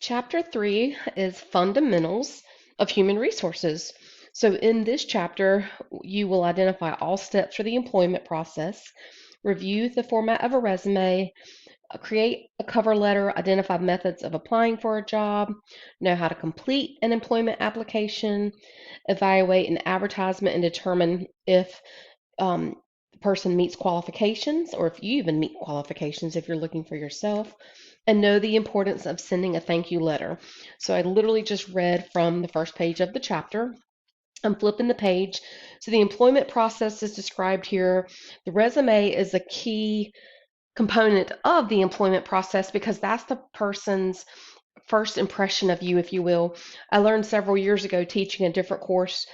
Chapter 3 is Fundamentals of Human Resources. So, in this chapter, you will identify all steps for the employment process, review the format of a resume, create a cover letter, identify methods of applying for a job, know how to complete an employment application, evaluate an advertisement, and determine if the person meets qualifications or if you even meet qualifications if you're looking for yourself, and know the importance of sending a thank you letter. So I literally just read from the first page of the chapter. I'm flipping the page. So the employment process is described here. The resume is a key component of the employment process because that's the person's first impression of you, if you will. I learned several years ago teaching a different course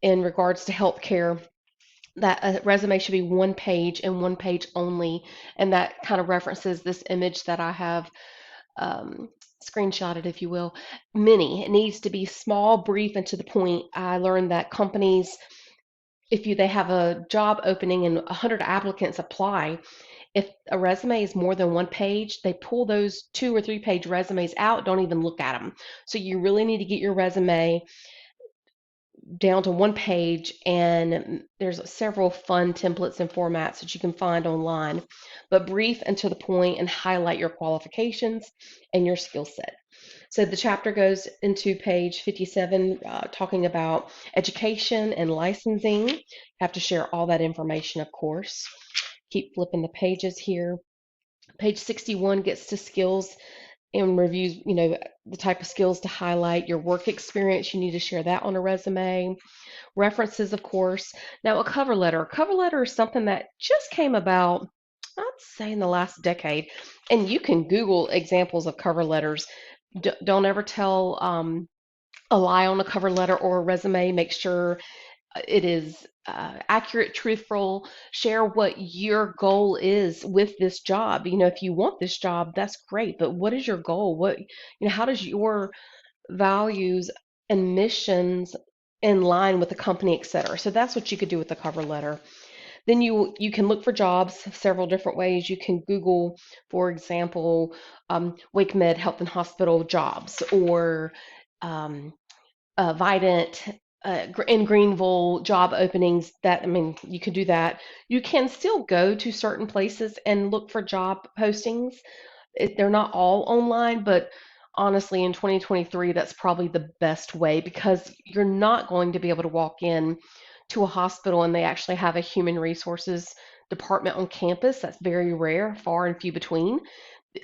in regards to healthcare that a resume should be one page and one page only. And that kind of references this image that I have um, screenshotted, if you will. Mini. It needs to be small, brief, and to the point. I learned that companies, if they have a job opening and 100 applicants apply, if a resume is more than one page, they pull those 2 or 3 page resumes out, don't even look at them. So you really need to get your resume down to one page, and there's several fun templates and formats that you can find online, but brief and to the point and highlight your qualifications and your skill set. So the chapter goes into page 57, talking about education and licensing. You have to share all that information, of course. Keep flipping the pages here. Page 61 gets to skills and reviews, the type of skills to highlight. Your work experience, you need to share that on a resume. References, of course. Now, a cover letter. A cover letter is something that just came about, I'd say, in the last decade. And you can Google examples of cover letters. Don't ever tell a lie on a cover letter or a resume. Make sure it is accurate, truthful. Share what your goal is with this job. If you want this job, that's great. But what is your goal? How does your values and missions in line with the company, etc. So that's what you could do with the cover letter. Then you can look for jobs several different ways. You can Google, for example, WakeMed Health and Hospital jobs, or um, Vidant in Greenville job openings. You could do that. You can still go to certain places and look for job postings. They're not all online, but honestly, in 2023, that's probably the best way because you're not going to be able to walk in to a hospital and they actually have a human resources department on campus. That's very rare, far and few between.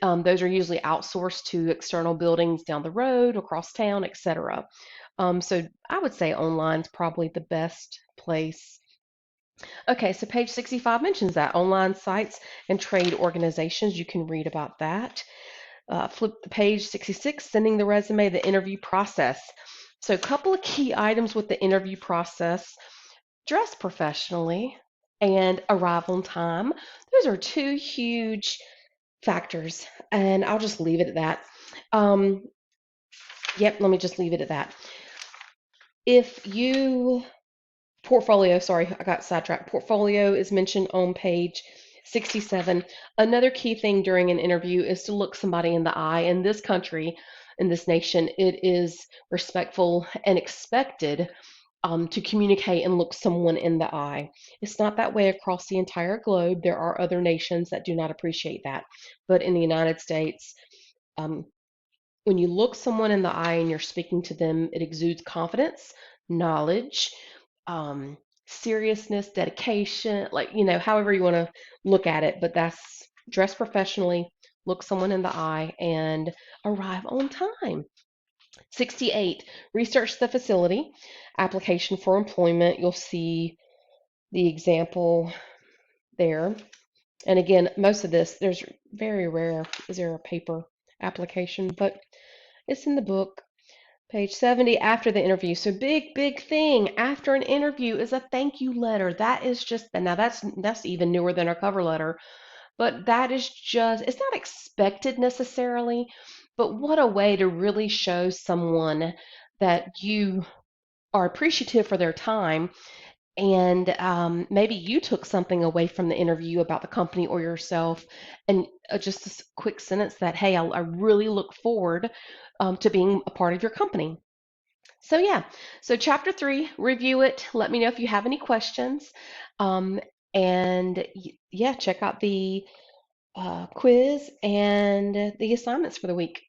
Those are usually outsourced to external buildings down the road, across town, etc. So I would say online is probably the best place. Okay, so page 65 mentions that online sites and trade organizations. You can read about that. Flip the page 66, sending the resume, the interview process. So a couple of key items with the interview process: dress professionally and arrive on time. Those are two huge factors, and I'll just leave it at that. Um, yep, let me just leave it at that. If you Portfolio, sorry, I got sidetracked. Portfolio is mentioned on page 67. Another key thing during an interview is to look somebody in the eye. In this country, in this nation, it is respectful and expected to communicate and look someone in the eye. It's not that way across the entire globe. There are other nations that do not appreciate that. But in the United States, um, when you look someone in the eye and you're speaking to them, it exudes confidence, knowledge, um, seriousness, dedication, however you want to look at it. But that's dress professionally, look someone in the eye, and arrive on time. 68, research the facility, application for employment. You'll see the example there. And again, most of this, there's very rare is there a paper application, but it's in the book. Page 70, after the interview. So big thing after an interview is a thank you letter. That is just, now that's even newer than our cover letter, but that is just, it's not expected necessarily, but what a way to really show someone that you are appreciative for their time And maybe you took something away from the interview about the company or yourself, and just a quick sentence that, hey, I really look forward to being a part of your company. So, yeah, so chapter 3, review it. Let me know if you have any questions. Um, and yeah, check out the quiz and the assignments for the week.